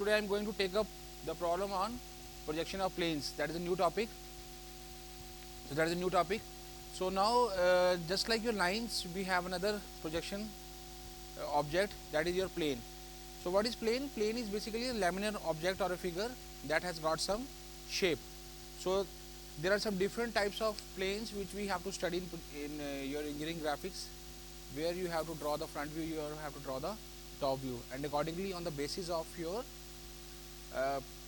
Today I am going to take up the problem on projection of planes. That is a new topic. So now, just like your lines, we have another projection object, that is your plane. So what is plane? Plane is basically a laminar object or a figure that has got some shape. So there are some different types of planes which we have to study in your engineering graphics, where you have to draw the front view, you have to draw the top view, and accordingly on the basis of your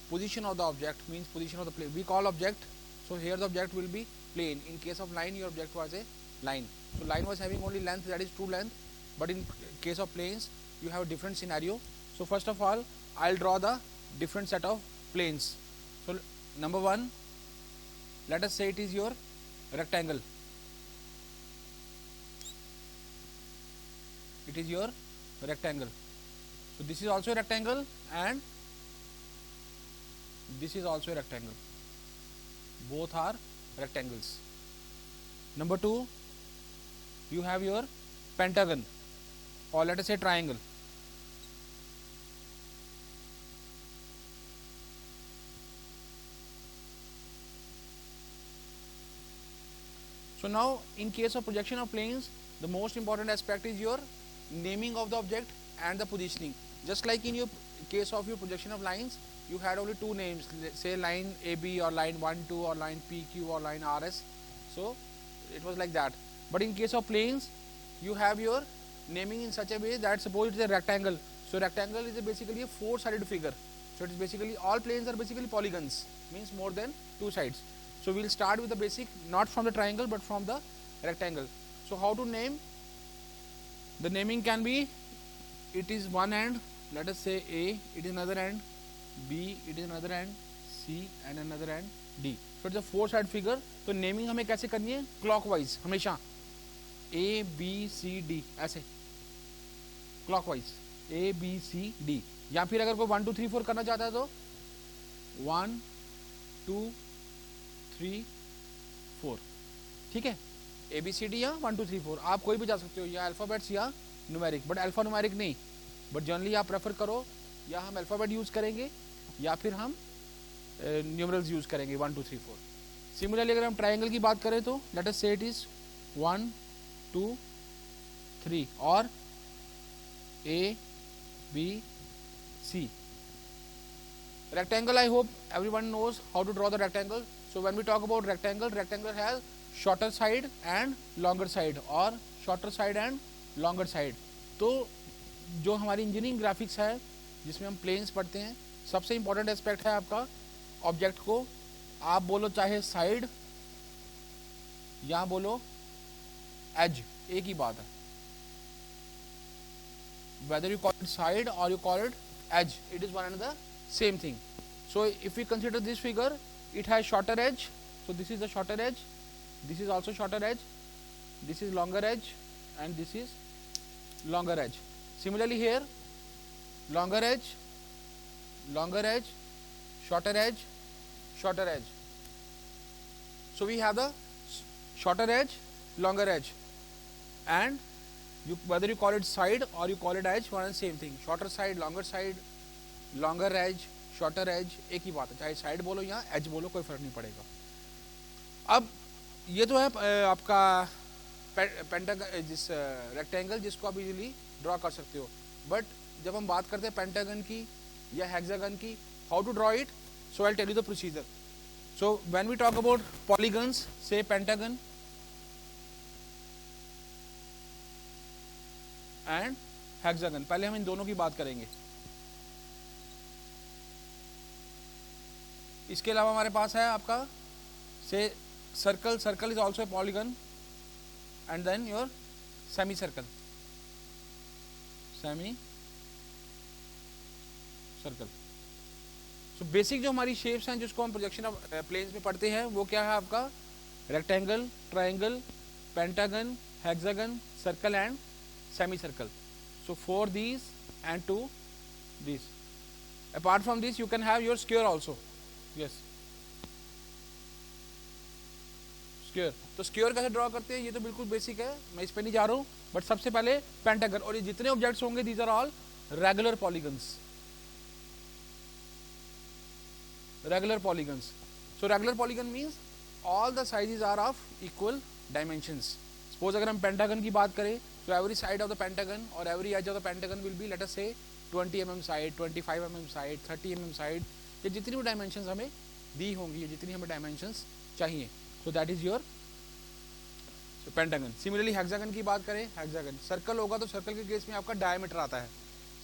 position of the object, means position of the plane, we call object. So here the object will be plane. In case of line, your object was a line. So line was having only length, that is true length, but in case of planes you have a different scenario. So first of all, I'll draw the different set of planes. So number one, let us say it is your rectangle. It is your rectangle. So this is also a rectangle and this is also a rectangle. Both are rectangles. Number two, you have your pentagon, or let us say triangle. So now in case of projection of planes, the most important aspect is your naming of the object and the positioning. Just like in your case of your projection of lines, you had only two names, say line AB or line 1, 2 or line PQ or line RS. So it was like that. But in case of planes, you have your naming in such a way that suppose it is a rectangle. So rectangle is basically a four-sided figure. So it is basically, all planes are basically polygons, means more than two sides. So we will start with the basic, not from the triangle but from the rectangle. So how to name? The naming can be, it is one end, let us say A, it is another end, B, it is another end, C and another end, D. So it's a four-sided figure. तो naming हमें कैसे करनी है? Clockwise हमेशा, A, B, C, D ऐसे clockwise A, B, C, D. या फिर अगर कोई 1, 2, 3, 4 करना चाहता है तो 1, 2, 3, 4. ठीक है, ABCD या 1, 2, 3, 4 आप कोई भी जा सकते हो, या अल्फ़ाबेट्स या न्यूमेरिक, बट अल्फ़ा न्यूमेरिक नहीं, बट जनरली आप प्रेफर करो या हम अल्फ़ाबेट यूज़ करेंगे या फिर हम न्यूमरल्स यूज़ करेंगे 1, 2, 3, 4. सिमिलरली अगर हम ट्राइंगल की बात करें तो लेट अस से इट इज़ 1, 2, 3 और A, B, C. Rectangle, I hope everyone knows how to draw the rectangle. So when we talk about rectangle, rectangle has shorter side and longer side or shorter side and longer side. तो जो हमारी engineering graphics है जिसमें हम planes पढ़ते हैं, सबसे important aspect है आपका ऑब्जेक्ट को आप बोलो चाहे साइड या बोलो एज, एक ही बात है. Whether you call it side or you call it edge, it is one and the same thing. So if we consider this figure, it has shorter edge. So this is the shorter edge, this is also shorter edge, this is longer edge and this is longer edge. Similarly here, longer edge, shorter edge, shorter edge. So we have the shorter edge, longer edge, and whether you call it side or you call it edge, one and same thing. Shorter side, longer edge, shorter edge, एक ही बात है, चाहे side बोलो या as बोलो कोई फर्क नहीं पड़ेगा. अब ये तो है आपका पेंटागन, जिस रेक्टेंगल जिसको आप इजीली ड्रॉ कर सकते हो. बट जब हम बात करते हैं पेंटागन की या हेक्सागन की, how to draw it, so I tell you the procedure. So when we talk about polygons, say pentagon and hexagon, पहले हम इन दोनों की बात करेंगे. इसके अलावा हमारे पास है आपका say circle, circle is also a polygon, and then your semi circle, semi circle. So basic जो हमारी शेप्स हैं जिसको हम प्रोजेक्शन ऑफ प्लेन्स में पढ़ते हैं वो क्या है आपका? Rectangle, triangle, pentagon, hexagon, circle and semicircle. So for these and to these. Apart from this, you can have your square also. Yes. Square. तो square कैसे ड्रॉ करते हैं ये तो बिल्कुल बेसिक है, मैं इस पे नहीं जा रहा हूँ. बट सबसे पहले पेंटागन, और ये जितने ऑब्जेक्ट्स होंगे these are all regular polygons. regular polygons. So regular polygon means all the sizes are of equal dimensions. Suppose अगर हम pentagon की बात करें, so every side of the pentagon or every edge of the pentagon will be, let us say, 20 mm side, 25 mm side, 30 mm side. ये जितनी भी dimensions हमें दी होंगी, जितनी हमें dimensions चाहिए, so that is your pentagon. Similarly hexagon की बात करें, हेक्सागन सर्कल होगा तो सर्कल के केस में आपका डायमीटर आता है.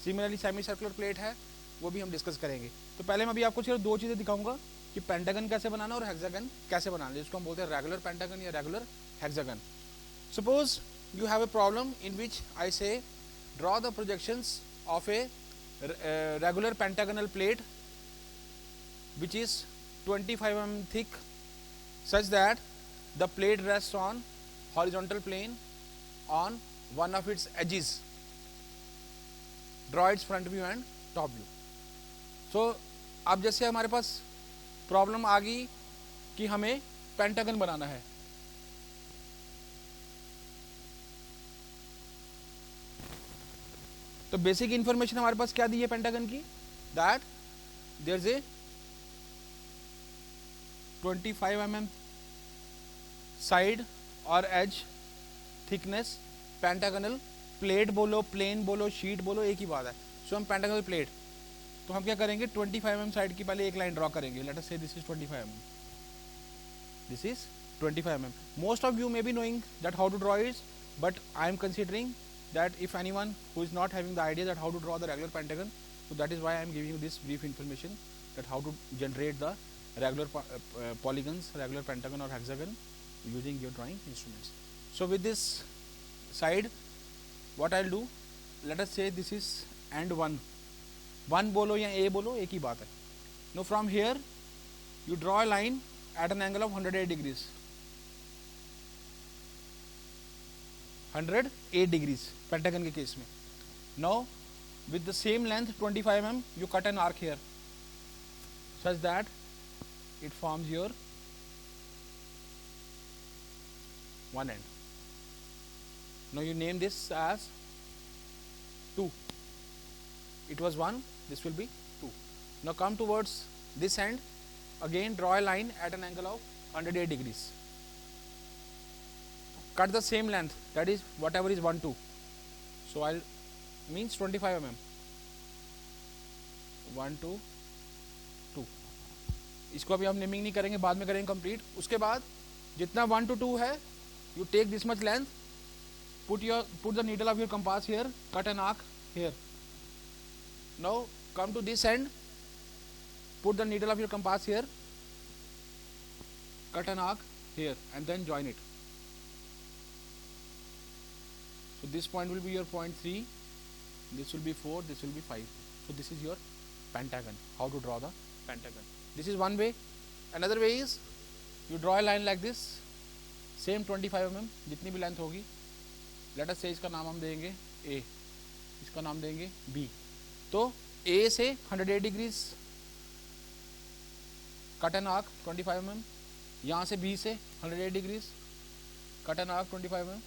सिमिलरली सेमी सर्कुलर प्लेट है, वो भी हम डिस्कस करेंगे. तो पहले मैं अभी आपको सिर्फ दो चीज़ें दिखाऊंगा कि पेंटागन कैसे बनाना और हेक्सागन कैसे बनाना, जिसको हम बोलते हैं रेगुलर पेंटागन या regular hexagon. Suppose you have a problem in which I say draw the projections of a regular pentagonal plate which is 25 mm thick such that the plate rests on horizontal plane on one of its edges. Draw its front view and top view. So अब जैसे हमारे पास problem आ गई कि हमें pentagon बनाना है. तो basic information हमारे पास क्या दी है पेंटागन की, that there is a 25 mm side और एज थिकनेस, पेंटागनल प्लेट बोलो, प्लेन बोलो, शीट बोलो, एक ही बात है. सो हम पेंटागनल प्लेट, तो हम क्या करेंगे, 25 mm साइड की पहले एक लाइन ड्रॉ करेंगे. Let us say this is 25 mm, this is 25 mm. Most of you may be knowing that how to draw it, but I am considering that if anyone who is not having the idea that how to draw the regular pentagon, so that is why I am giving you this brief information that how to generate the regular polygons, regular pentagon or hexagon using your drawing instruments. So with this side, what I'll do, let us say this is and one बोलो या a बोलो, एक ही बात है. Now from here you draw a line at an angle of 108 degrees. 108 degrees pentagon के case में. Now with the same length 25 mm you cut an arc here such that it forms your one end. Now you name this as 2. It was 1, this will be 2. Now come towards this end, again draw a line at an angle of 108 degrees. Cut the same length, that is whatever is 1 2. So I'll means 25 mm. 1 2 2. इसको अभी हम naming नहीं करेंगे, बाद में करेंगे complete. उसके बाद जितना 1 to 2 है, you take this much length, put the needle of your compass here, cut an arc here. Now come to this end, put the needle of your compass here, cut an arc here, and then join it. So this point will be your point 3, this will be 4, this will be 5. So this is your pentagon, how to draw the pentagon. This is one way. Another way is you draw a line like this, same 25 mm, जितनी भी length होगी. Let us say इसका नाम हम देंगे A, इसका नाम देंगे B. तो A से 108 degrees cut an arc 25 mm, यहाँ से B से 108 degrees cut an arc 25 mm.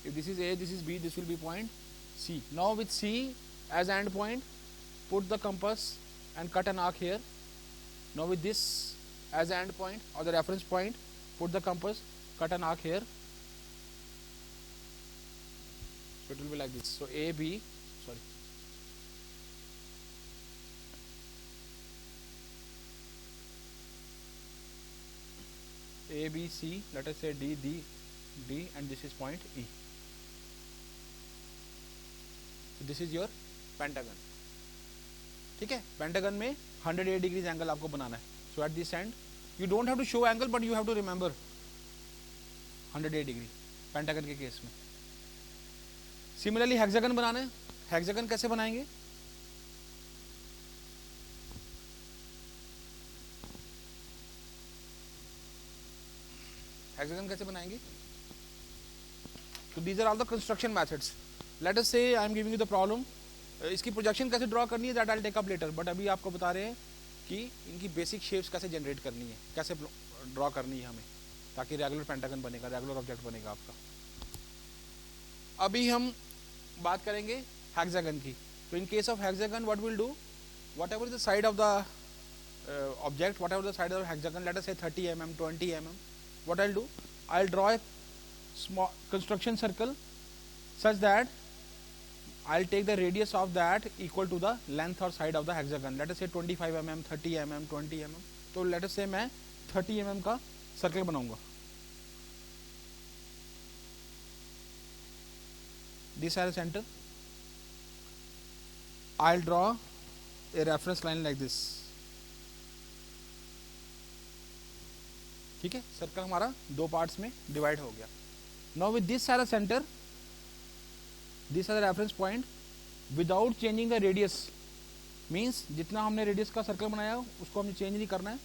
If this is A, this is B, this will be point C. Now with C as end point, put the compass and cut an arc here. Now with this as end point or the reference point, put the compass, cut an arc here. So it will be like this. So A, B, sorry. A, B, C, let us say D, D, and this is point E. So this is your pentagon. ठीक है, pentagon में 108 degrees angle आपको बनाना है. So at this end you don't have to show angle, but you have to remember 108 degree pentagon के case में. Similarly hexagon बनाना है. हेक्सागन कैसे बनाएंगे? हेक्सागन कैसे बनाएंगे? So these are all the construction methods. Let us say I am giving you the problem. इसकी projection कैसे ड्रॉ करनी है, that I will take up later. But अभी आपको बता रहे हैं कि इनकी बेसिक शेप्स कैसे जनरेट करनी है, कैसे ड्रॉ करनी है हमें, ताकि रेगुलर पेंटागन बनेगा, रेगुलर ऑब्जेक्ट बनेगा आपका. अभी हम बात करेंगे हेक्सागन की। तो इन case of hexagon what will do, what ever the side of the object, whatever the side of the hexagon, let us say 30 mm, 20 mm, what I'll do, I'll draw a small construction circle such that I'll take the radius of that equal to the length or side of the hexagon. Let us say 25 mm, 30 mm, 20 mm. तो let us say मैं 30 mm का circle बनाऊंगा. This is the center. I'll draw a reference line like this. ठीक है, circle हमारा दो parts में divide हो गया. नाउ विद दिस सारा centre, this are the reference point without changing the radius, means जितना हमने रेडियस का सर्कल बनाया उसको हमें चेंज नहीं करना है.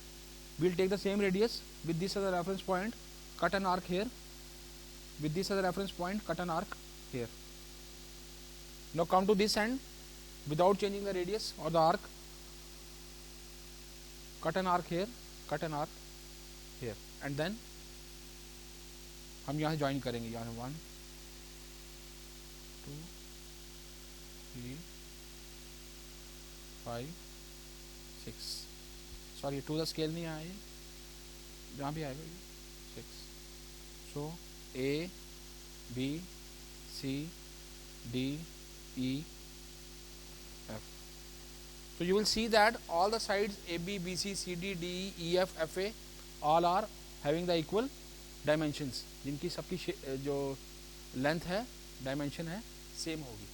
we'll take the same radius with this as a reference point, cut an arc here, with this as a reference point, cut an arc here. Now come to this end, without changing the radius or the arc, cut an arc here, cut an arc here, and then हम यहाँ join करेंगे. यहाँ 1 2 3 5 6, sorry 2 the scale नहीं आया, ये जहाँ भी आएगा 6. सो A B C D E F. So you will see that all the sides A B B C C D D E F F A all are having the equal dimensions, जिनकी सबकी जो length है, dimension है, same होगी.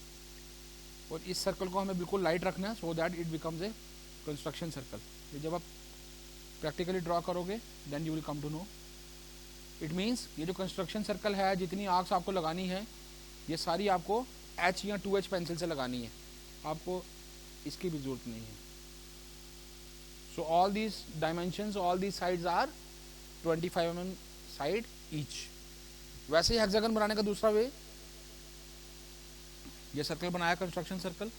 और इस circle को हमें बिल्कुल लाइट रखना है, so that it becomes a construction circle. ये जब आप प्रैक्टिकली ड्रॉ करोगे then you will come to know. It means ये जो कंस्ट्रक्शन सर्कल है, जितनी आर्क्स आपको लगानी है, ये सारी आपको H या 2H पेंसिल से लगानी है, आपको इसकी भी जरूरत नहीं है. So all these dimensions, all these sides are 25 mm side each. वैसे ही हेक्सागन बनाने का दूसरा वे, ये सर्कल बनाया कंस्ट्रक्शन सर्कल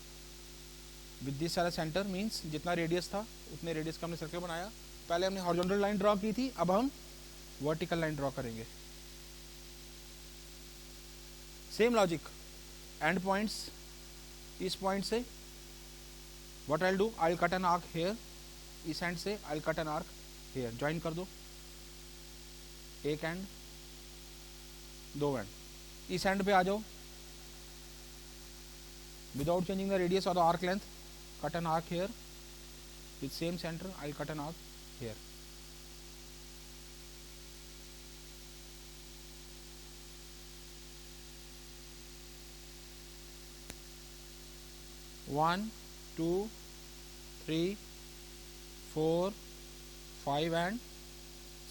विद दिस सारा सेंटर, मींस जितना रेडियस था उतने रेडियस का हमने सर्कल बनाया. पहले हमने हॉरिजॉन्टल लाइन ड्रॉ की थी, अब हम वर्टिकल लाइन ड्रॉ करेंगे. सेम लॉजिक, एंड पॉइंट्स इस पॉइंट से what I will do, I will cut an arc here, इस एंड से आई will cut an arc here, join कर दो. एक एंड, दो एंड, इस एंड पे आ जाओ, without changing the radius or the arc length, cut an arc here with same center, I will cut an arc here. One, 2, 3, 4, 5 and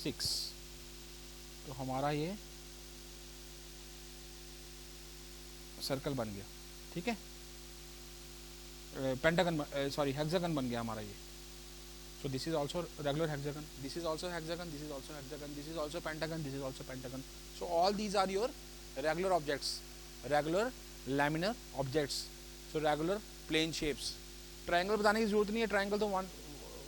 6. तो हमारा ये सर्कल बन गया. ठीक है, पेंटागन, सॉरी हेक्सागन बन गया हमारा ये. So this is also regular hexagon, this is also hexagon, this is also hexagon, this is also pentagon, this is also pentagon. So all these are your regular objects, regular laminar objects. So regular plane shapes. Triangle बताने की जरूरत नहीं है, triangle तो one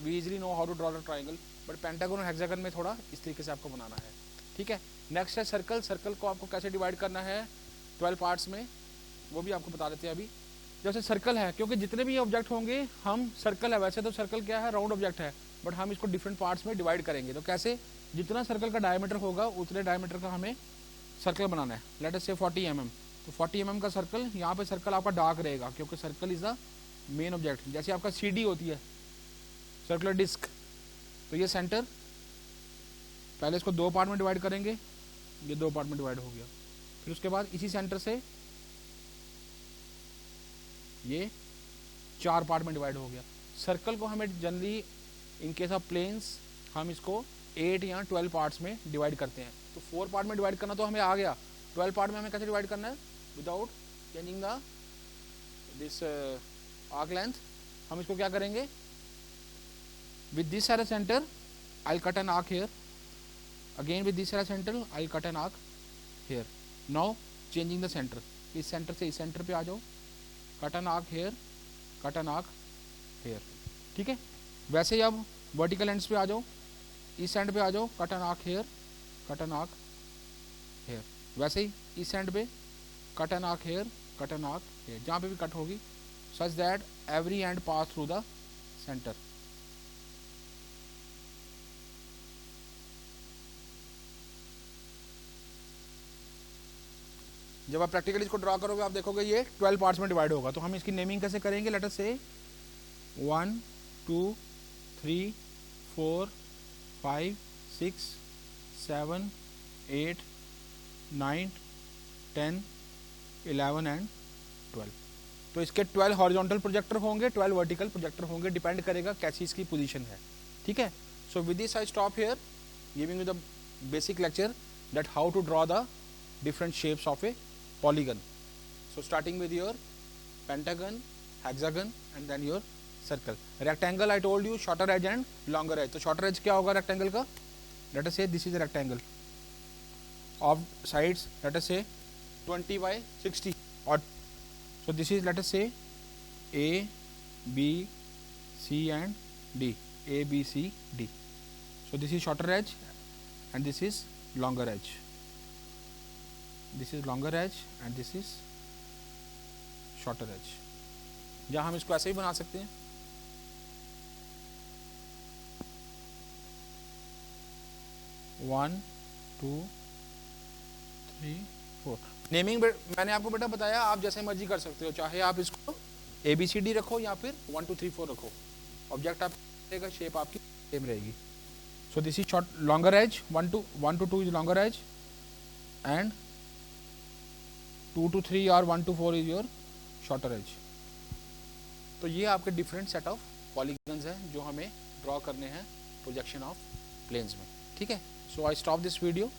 we easily know how to draw the triangle, but pentagon और hexagon में थोड़ा इस तरीके से आपको बनाना है. ठीक है, नेक्स्ट है सर्कल. सर्कल को आपको कैसे डिवाइड करना है 12 पार्ट्स में, वो भी आपको बता देते हैं अभी. जैसे सर्कल है, क्योंकि जितने भी ऑब्जेक्ट होंगे, हम सर्कल है, वैसे तो सर्कल क्या है, राउंड ऑब्जेक्ट है, बट हम इसको डिफरेंट पार्ट्स में डिवाइड करेंगे. तो कैसे, जितना सर्कल का डायमीटर होगा उतने डायमीटर का हमें सर्कल बनाना है. लेट अस से 40 mm. तो 40 mm का सर्कल, यहाँ पे सर्कल आपका डार्क रहेगा क्योंकि circle is the main object. जैसे आपका CD होती है, सर्कुलर डिस्क, तो ये सेंटर, पहले इसको 2 पार्ट में डिवाइड करेंगे, ये 2 पार्ट में डिवाइड हो गया. फिर उसके बाद इसी सेंटर से ये 4 पार्ट में डिवाइड हो गया. सर्कल को हमें generally in case of planes हम इसको 8 या 12 पार्ट्स में डिवाइड करते हैं. तो 4 पार्ट में डिवाइड करना तो हमें आ गया, 12 पार्ट में हमें कैसे डिवाइड करना है, without changing the this arc length. हम इसको क्या करेंगे, with this as a centre I will cut an arc here, again with this as a centre I will cut an arc here. Now changing the centre, इस centre से इस centre पे आ जाओ, cut an arc here, cut an arc here. ठीक है, वैसे ही अब वर्टिकल एंड्स पे आ जाओ, इस एंड पे आ जाओ, cut an arc here, cut an arc here. वैसे ही इस एंड पे cut an arc here, cut an arc here, जहाँ पे भी कट होगी, such that every end pass through the center. जब आप प्रैक्टिकली इसको ड्रॉ करोगे आप देखोगे ये 12 पार्ट्स में डिवाइड होगा। तो हम इसकी नेमिंग कैसे करेंगे? लेट अस से 1 2 3 4 5 6 7 8 9 10 11 एंड 12। तो इसके 12 हॉरिजॉन्टल प्रोजेक्टर होंगे, 12 वर्टिकल प्रोजेक्टर होंगे, डिपेंड करेगा कैसी इसकी पोजीशन है। ठीक है, so with this I stop here giving you the basic lecture that how to draw the different shapes of a polygon. So starting with your pentagon, hexagon and then your circle. Rectangle I told you shorter edge and longer edge. तो shorter edge क्या होगा rectangle का? Let us say this is a rectangle of sides let us say 20 by 60 or so this is let us say A, B, C and D. A, B, C, D. So this is shorter edge and this is longer edge. This is longer edge and this is shorter edge. जहाँ हम इसको ऐसे ही बना सकते हैं, one two three four. Naming मैंने आपको बेटा बताया, आप जैसे मर्जी कर सकते हो, चाहे आप इसको ABCD रखो या फिर 1 2 3 4 रखो, ऑब्जेक्ट आप रहेगा, शेप आपकी सेम रहेगी। So this is short longer edge, 1 to 2 is longer edge and 2 to 3 और 1 to 4 is your shorter edge. तो ये आपके डिफरेंट सेट ऑफ पॉलीगन्स हैं जो हमें ड्रॉ करने हैं प्रोजेक्शन ऑफ प्लेन्स में। ठीक है, सो आई स्टॉप दिस वीडियो।